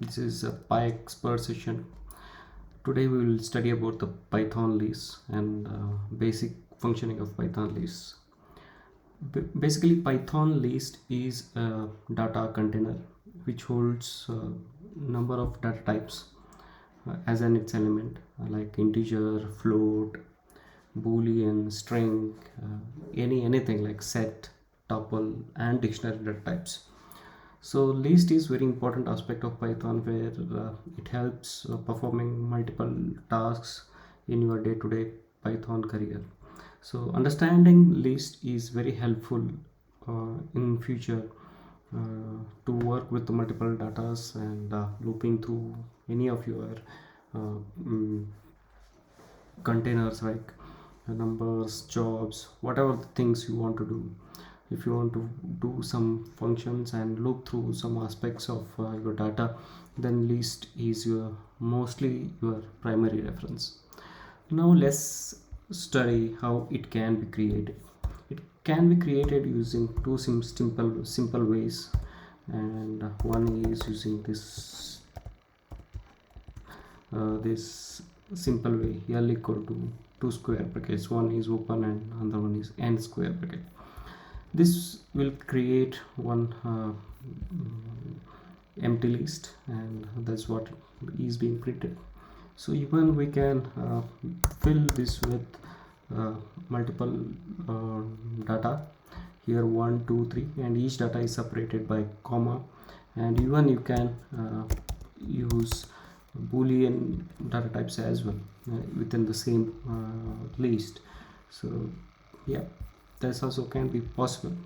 This is a PyExpert session. Today we will study about the Python list and basic functioning of Python lists. Basically, Python list is a data container which holds a number of data types as an its element, like integer, float, boolean, string, anything like set, tuple, and dictionary data types. So list is very important aspect of Python where it helps performing multiple tasks in your day-to-day Python career. So understanding list is very helpful in future to work with the multiple datas and looping through any of your uh, mm, containers like numbers, jobs, whatever the things you want to do. If you want to do some functions and loop through some aspects of your data, then list is your mostly your primary reference. Now let's study how it can be created. It can be created using two simple ways, and one is using this simple way, L equal to two square brackets. One is open and another one is end square bracket. This will create one empty list, and that's what is being printed. So even we can fill this with multiple uh, data here, 1 2 3, and each data is separated by comma, and even you can use boolean data types as well within the same list. So yeah, this also can be possible.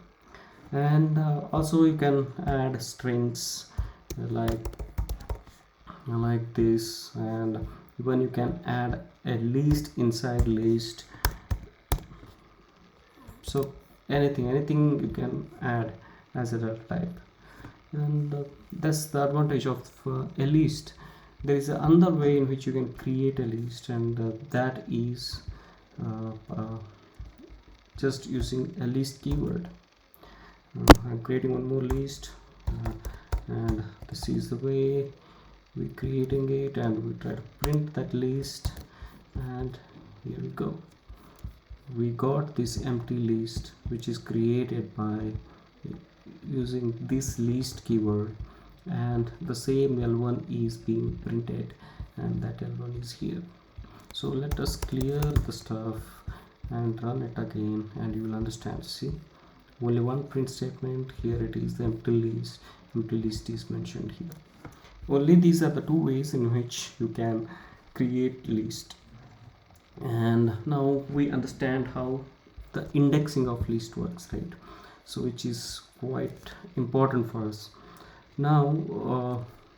And also you can add strings like this, and even you can add a list inside list. So anything you can add as a data type, and that's the advantage of a list. There is another way in which you can create a list, and that is just using a list keyword. I'm creating one more list, and this is the way we're creating it, and we try to print that list, and here we go. We got this empty list which is created by using this list keyword, and the same L1 is being printed, and that L1 is here. So let us clear the stuff and run it again, and you will understand. See, only one print statement. Here it is the empty list is mentioned here. Only these are the two ways in which you can create list. And now we understand how the indexing of list works, right? So which is quite important for us. Now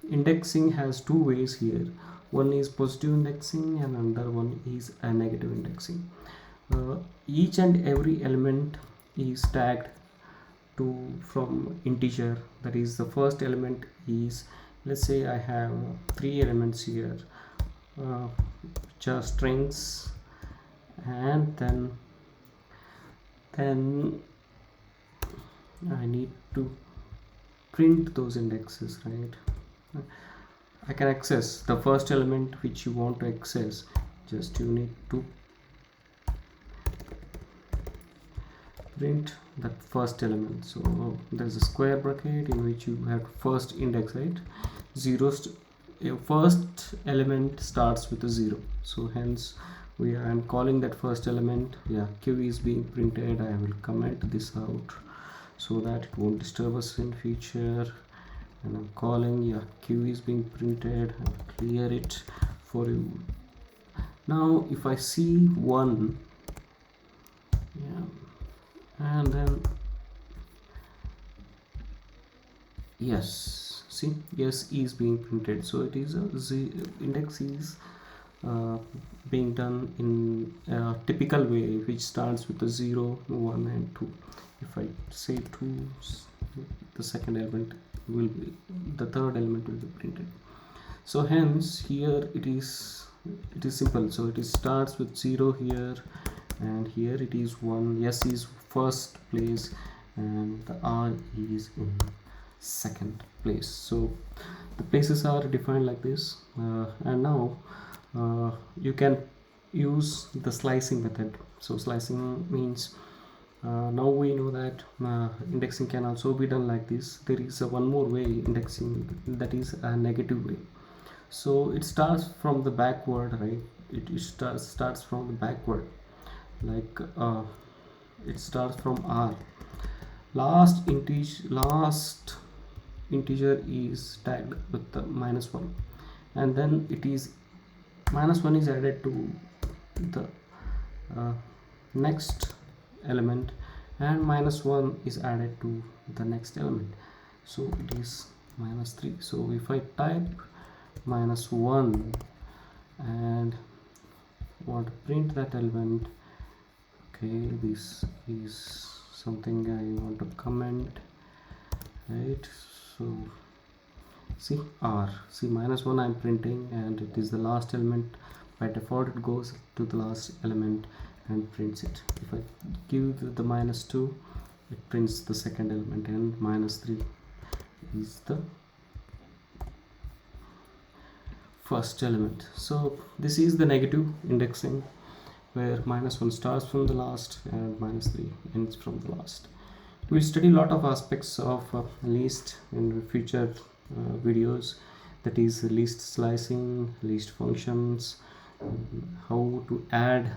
indexing has two ways here. One is positive indexing and another one is a negative indexing. Each and every element is tagged to from integer. That is, the first element is, let's say I have three elements here, which are strings, and then I need to print those indexes, right? I can access the first element which you want to access. Just you need to print that first element. So there's a square bracket in which you have first index, right? First element starts with a 0, so hence I'm calling that first element. Yeah, q is being printed. I will comment this out so that it won't disturb us in future, and I'm calling, yeah, q is being printed. I'll clear it for you. Now if I see 1, yeah, and then yes, see, yes is being printed. So it is index is being done in a typical way, which starts with a 0, 1 and 2. If I say 2, the second element will be, the third element will be printed. So hence here it is simple. So it starts with 0 here, and here it is 1. S is first place, and the R is in second place. So the places are defined like this, and now you can use the slicing method. So slicing means now we know that indexing can also be done like this. There is one more way indexing, that is a negative way. So it starts from the backward, right? It starts from the backward, like it starts from r. Last integer is tagged with the -1, and then it is -1 is added to the uh, next element, and -1 is added to the next element, so it is -3. So if I type -1 and want to print that element, okay, this is something I want to comment, right? So see r, see -1 I'm printing, and it is the last element. By default it goes to the last element and prints it. If I give the -2, it prints the second element, and -3 is the first element. So this is the negative indexing, where -1 starts from the last and -3 ends from the last. We'll study a lot of aspects of list in future videos, that is list slicing, list functions, how to add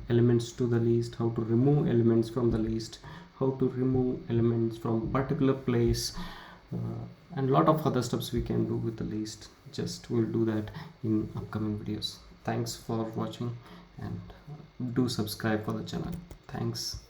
elements to the list, how to remove elements from the list, how to remove elements from particular place, and a lot of other steps we can do with the list. Just we'll do that in upcoming videos. Thanks for watching, and do subscribe for the channel. Thanks.